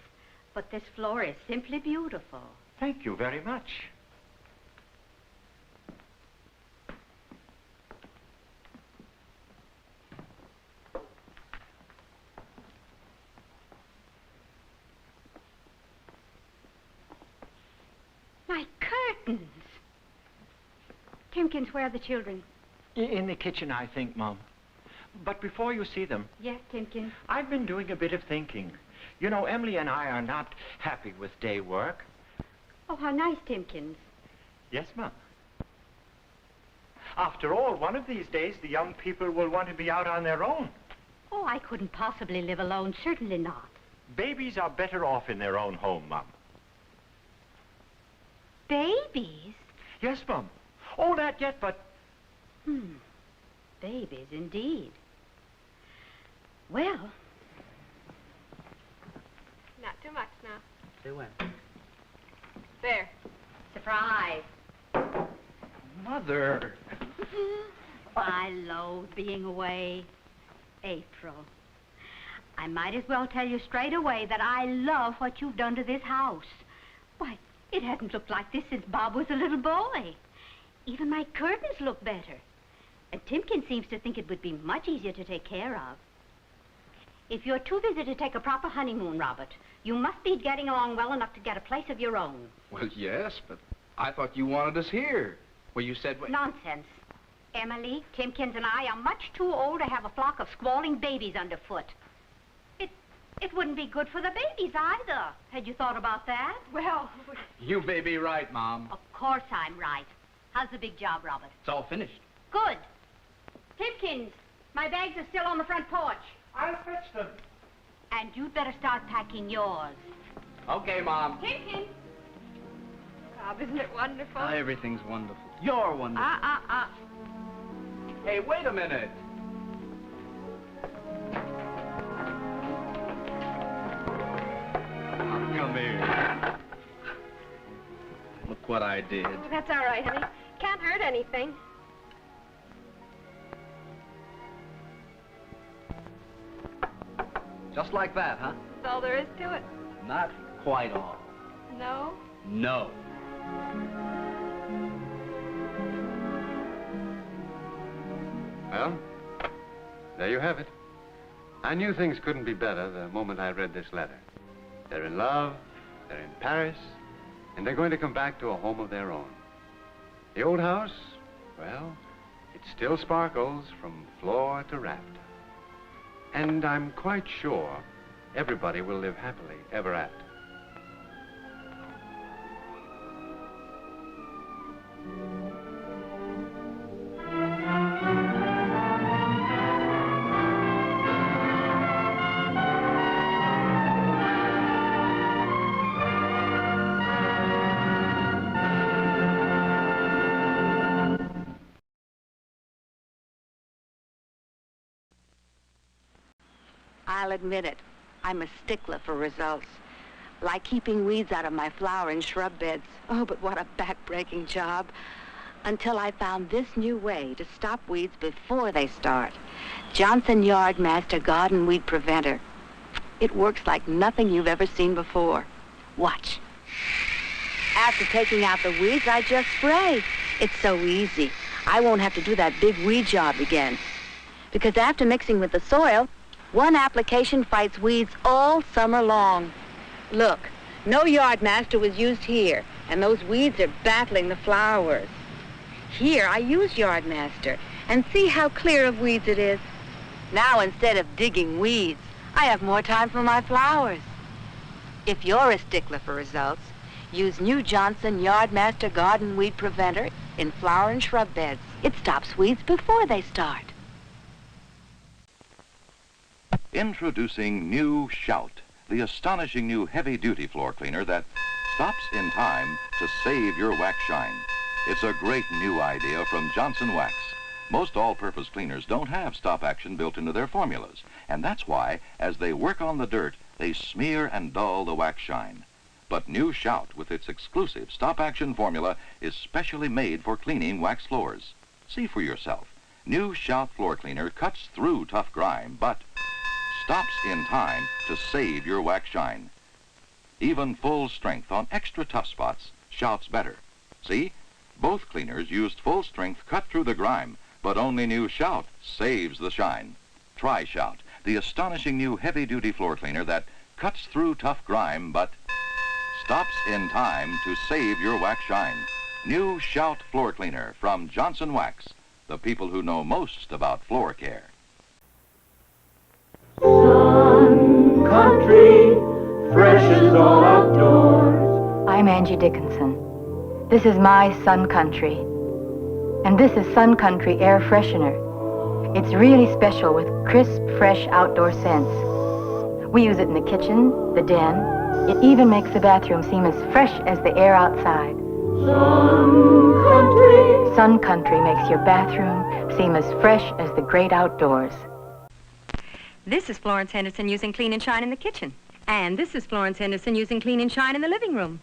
but this floor is simply beautiful. Thank you very much. My curtains! Timpkins, where are the children? In the kitchen, I think, Mum. But before you see them... Yes, Timpkins? I've been doing a bit of thinking. You know, Emily and I are not happy with day work. Oh, how nice, Timpkins. Yes, Mum. After all, one of these days, the young people will want to be out on their own. Oh, I couldn't possibly live alone. Certainly not. Babies are better off in their own home, Mum. Babies? Yes, Mum. Oh, not yet, but... Babies, indeed. Well, too much now. Say when. There. Surprise. Mother. I loathe being away. April. I might as well tell you straight away that I love what you've done to this house. Why, it hasn't looked like this since Bob was a little boy. Even my curtains look better. And Timken seems to think it would be much easier to take care of. If you're too busy to take a proper honeymoon, Robert, you must be getting along well enough to get a place of your own. Well, yes, but I thought you wanted us here. Well, you said... Nonsense. Emily, Timkins, and I are much too old to have a flock of squalling babies underfoot. It wouldn't be good for the babies either. Had you thought about that? Well... You may be right, Mom. Of course I'm right. How's the big job, Robert? It's all finished. Good. Timkins, my bags are still on the front porch. I'll fetch them. And you'd better start packing yours. Okay, Mom. Timkins! Bob, isn't it wonderful? Everything's wonderful. You're wonderful. Hey, wait a minute. Come here. Look what I did. That's all right, honey. Can't hurt anything. Just like that, huh? That's all there is to it. Not quite all. No? No. Well, there you have it. I knew things couldn't be better the moment I read this letter. They're in love, they're in Paris, and they're going to come back to a home of their own. The old house, well, it still sparkles from floor to raft. And I'm quite sure everybody will live happily ever after. I'll admit it. I'm a stickler for results. Like keeping weeds out of my flower and shrub beds. Oh, but what a back-breaking job. Until I found this new way to stop weeds before they start. Johnson Yardmaster Garden Weed Preventer. It works like nothing you've ever seen before. Watch. After taking out the weeds, I just spray. It's so easy. I won't have to do that big weed job again. Because after mixing with the soil, one application fights weeds all summer long. Look, no Yardmaster was used here, and those weeds are battling the flowers. Here, I use Yardmaster, and see how clear of weeds it is. Now, instead of digging weeds, I have more time for my flowers. If you're a stickler for results, use new Johnson Yardmaster Garden Weed Preventer in flower and shrub beds. It stops weeds before they start. Introducing new Shout, the astonishing new heavy-duty floor cleaner that stops in time to save your wax shine. It's a great new idea from Johnson Wax. Most all-purpose cleaners don't have stop action built into their formulas, and that's why, as they work on the dirt, they smear and dull the wax shine. But new Shout, with its exclusive stop action formula, is specially made for cleaning wax floors. See for yourself. New Shout floor cleaner cuts through tough grime, but stops in time to save your wax shine. Even full strength on extra tough spots shouts better. See? Both cleaners used full strength cut through the grime, but only new Shout saves the shine. Try Shout, the astonishing new heavy-duty floor cleaner that cuts through tough grime, but stops in time to save your wax shine. New Shout floor cleaner from Johnson Wax, the people who know most about floor care. Sun country, fresh as all outdoors. I'm Angie Dickinson. This is my Sun Country. And this is Sun Country Air Freshener. It's really special with crisp, fresh outdoor scents. We use it in the kitchen, the den. It even makes the bathroom seem as fresh as the air outside. Sun country. Sun Country makes your bathroom seem as fresh as the great outdoors. This is Florence Henderson using Clean and Shine in the kitchen. And this is Florence Henderson using Clean and Shine in the living room.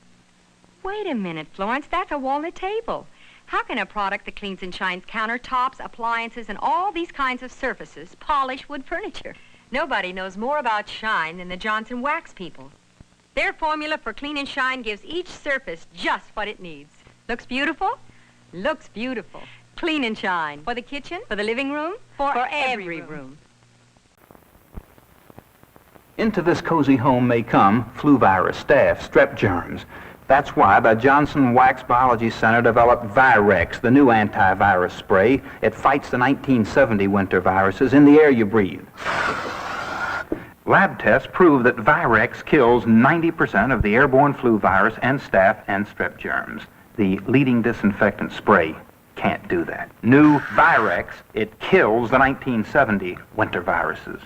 Wait a minute, Florence, that's a walnut table. How can a product that cleans and shines countertops, appliances, and all these kinds of surfaces polish wood furniture? Nobody knows more about shine than the Johnson Wax people. Their formula for Clean and Shine gives each surface just what it needs. Looks beautiful? Looks beautiful. Clean and Shine. For the kitchen, for the living room, for every room. Into this cozy home may come flu virus, staph, strep germs. That's why the Johnson Wax Biology Center developed Virex, the new antivirus spray. It fights the 1970 winter viruses in the air you breathe. Lab tests prove that Virex kills 90% of the airborne flu virus and staph and strep germs. The leading disinfectant spray can't do that. New Virex, it kills the 1970 winter viruses.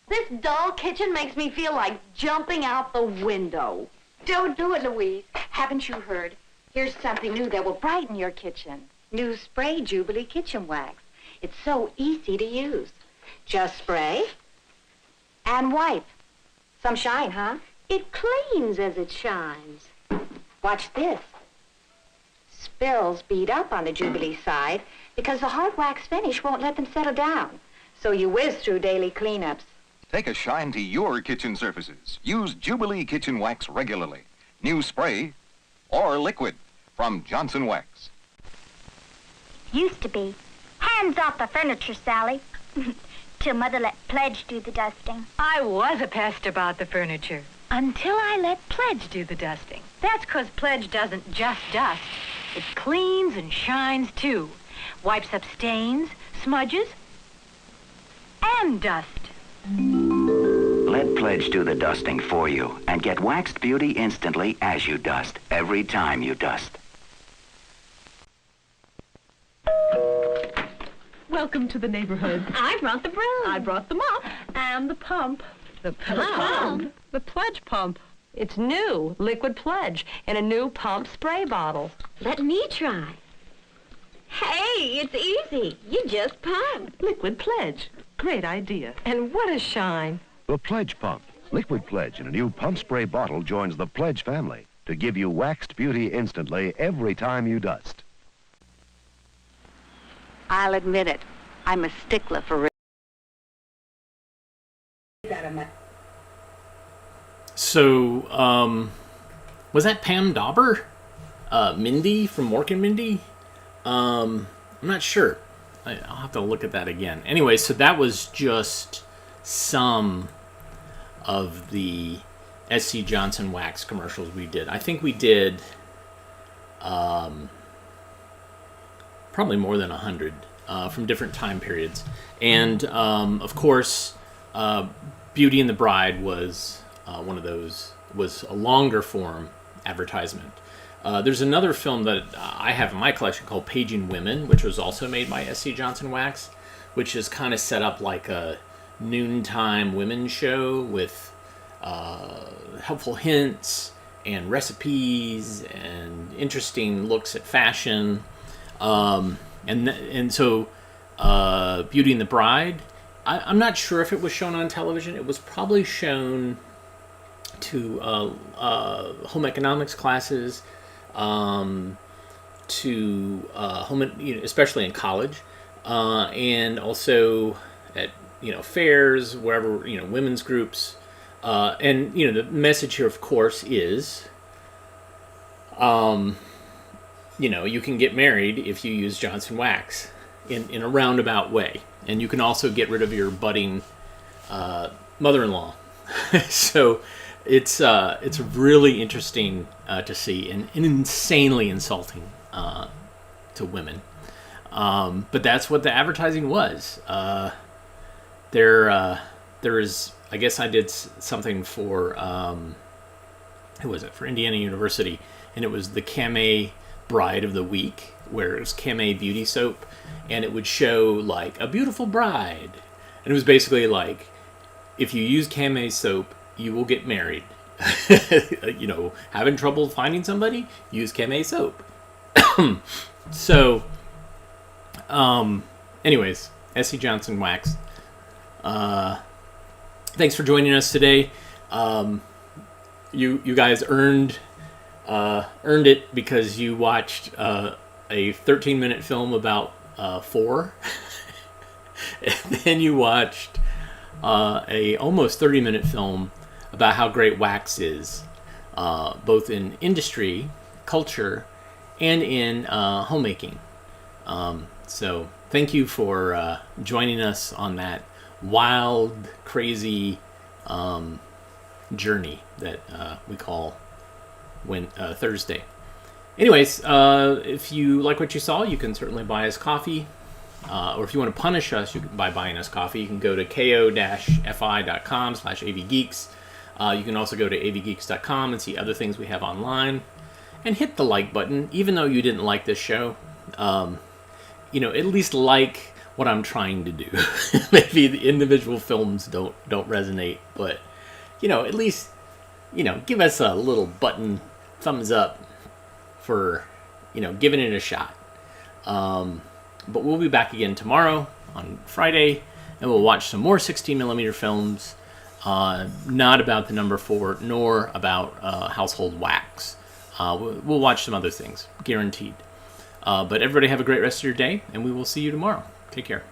This dull kitchen makes me feel like jumping out the window. Don't do it, Louise. Haven't you heard? Here's something new that will brighten your kitchen. New spray Jubilee Kitchen Wax. It's so easy to use. Just spray and wipe. Some shine, huh? It cleans as it shines. Watch this. Spills bead up on the Jubilee side because the hard wax finish won't let them settle down. So you whiz through daily cleanups. Take a shine to your kitchen surfaces. Use Jubilee Kitchen Wax regularly. New spray or liquid from Johnson Wax. Used to be. Hands off the furniture, Sally. Till Mother let Pledge do the dusting. I was a pest about the furniture until I let Pledge do the dusting. That's 'cause Pledge doesn't just dust. It cleans and shines, too. Wipes up stains, smudges, and dust. Let Pledge do the dusting for you and get waxed beauty instantly as you dust, every time you dust. Welcome to the neighborhood. I brought the broom. I brought the mop. And the pump. The pump? The Pledge pump. It's new, liquid Pledge, in a new pump spray bottle. Let me try. Hey, it's easy. You just pump. Liquid Pledge. Great idea. And what a shine. The Pledge Pump. Liquid Pledge in a new pump spray bottle joins the Pledge family to give you waxed beauty instantly every time you dust. I'll admit it. I'm a stickler for... So, was that Pam Dauber? Mindy from Mork and Mindy? I'm not sure. I'll have to look at that again. Anyway, so that was just some of the SC Johnson Wax commercials we did. I think we did probably more than 100 from different time periods. And, of course, Beauty and the Bride was one of those, was a longer form advertisement. There's another film that I have in my collection called Paging Women, which was also made by SC Johnson Wax, which is kind of set up like a noontime women's show with helpful hints and recipes and interesting looks at fashion. And so Beauty and the Bride, I'm not sure if it was shown on television. It was probably shown to home economics classes, to home, especially in college, and also at fairs, wherever, women's groups, and the message here, of course, is you can get married if you use Johnson Wax in a roundabout way, and you can also get rid of your budding mother-in-law. So it's really interesting to see, and insanely insulting to women. But that's what the advertising was. There is, I guess I did something for, who was it? For Indiana University, and it was the Camay Bride of the Week, where it was Camay Beauty Soap, and it would show like a beautiful bride. And it was basically like, if you use Camay soap, you will get married. Having trouble finding somebody? Use Camay soap. So, anyways, SC Johnson Wax. Thanks for joining us today. You guys earned it because you watched a 13-minute film about 4, and then you watched a almost 30-minute film about how great wax is, both in industry, culture, and in homemaking. So thank you for joining us on that wild, crazy journey that we call Thursday. Anyways, if you like what you saw, you can certainly buy us coffee. Or if you want to punish us by buying us coffee, you can go to ko-fi.com/avgeeks. You can also go to avgeeks.com and see other things we have online. And hit the like button, even though you didn't like this show. At least like what I'm trying to do. Maybe the individual films don't resonate, but at least give us a little button thumbs up for giving it a shot. But we'll be back again tomorrow on Friday, and we'll watch some more 16mm films, not about the number 4 nor about household wax. We'll watch some other things, guaranteed. But everybody have a great rest of your day, and we will see you tomorrow. Take care.